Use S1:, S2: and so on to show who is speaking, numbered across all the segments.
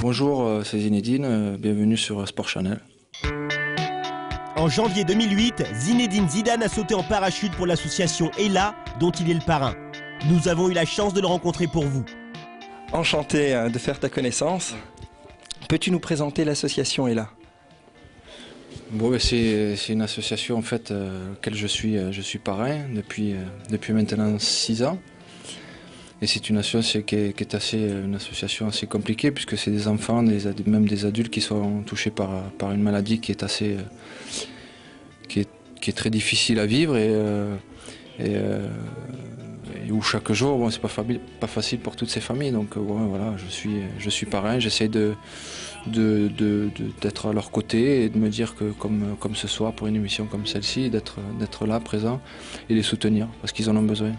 S1: Bonjour, c'est Zinedine, bienvenue sur Sport Channel.
S2: En janvier 2008, Zinedine Zidane a sauté en parachute pour l'association ELA, dont il est le parrain. Nous avons eu la chance de le rencontrer pour vous.
S3: Enchanté de faire ta connaissance. Peux-tu nous présenter l'association ELA?
S1: Bon, c'est une association en fait, laquelle je suis parrain depuis maintenant 6 ans. Et c'est une association qui est une association assez compliquée puisque c'est des enfants, même des adultes qui sont touchés par une maladie qui est très difficile à vivre et où chaque jour, bon, c'est pas facile pour toutes ces familles. Donc voilà, je suis parrain, j'essaie d'être à leur côté et de me dire que comme ce soir pour une émission comme celle-ci, d'être là, présent et les soutenir parce qu'ils en ont besoin.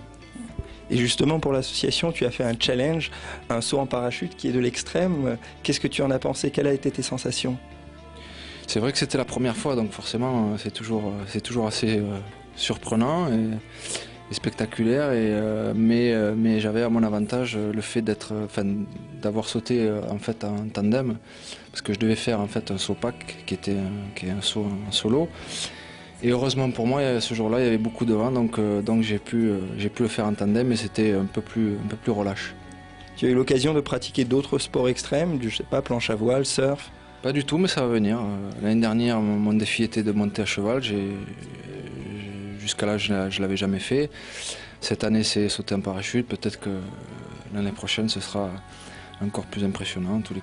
S3: Et justement pour l'association, tu as fait un challenge, un saut en parachute qui est de l'extrême. Qu'est-ce que tu en as pensé? Quelles ont été tes sensations?
S1: C'est vrai que c'était la première fois, donc forcément c'est toujours assez surprenant et spectaculaire. Mais j'avais à mon avantage le fait d'avoir sauté en fait en tandem, parce que je devais faire en fait un saut pack qui est un saut en solo. Et heureusement pour moi, ce jour-là, il y avait beaucoup de vent, donc j'ai pu le faire en tandem, et c'était un peu plus relâche.
S3: Tu as eu l'occasion de pratiquer d'autres sports extrêmes, je sais pas, planche à voile, surf?
S1: Pas du tout, mais ça va venir. L'année dernière, mon défi était de monter à cheval. Jusqu'à là, je ne l'avais jamais fait. Cette année, c'est sauter en parachute. Peut-être que l'année prochaine, ce sera encore plus impressionnant. En tous les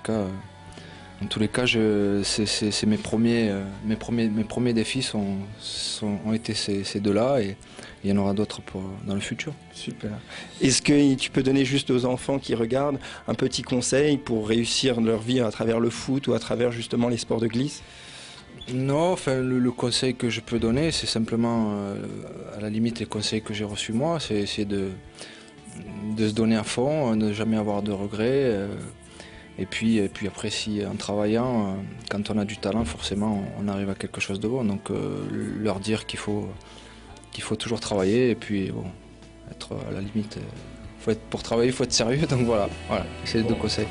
S1: cas, c'est mes premiers défis ont été ces deux-là, et il y en aura d'autres dans le futur.
S3: Super. Est-ce que tu peux donner juste aux enfants qui regardent un petit conseil pour réussir leur vie à travers le foot ou à travers justement les sports de glisse?
S1: Non, enfin, le conseil que je peux donner, c'est simplement, à la limite, les conseils que j'ai reçus moi, c'est essayer de se donner à fond, ne jamais avoir de regrets. Et puis après, en travaillant, quand on a du talent, forcément, on arrive à quelque chose de bon. Donc leur dire qu'il faut toujours travailler, et puis bon, être à la limite, pour travailler, il faut être sérieux. Donc voilà, c'est les deux conseils.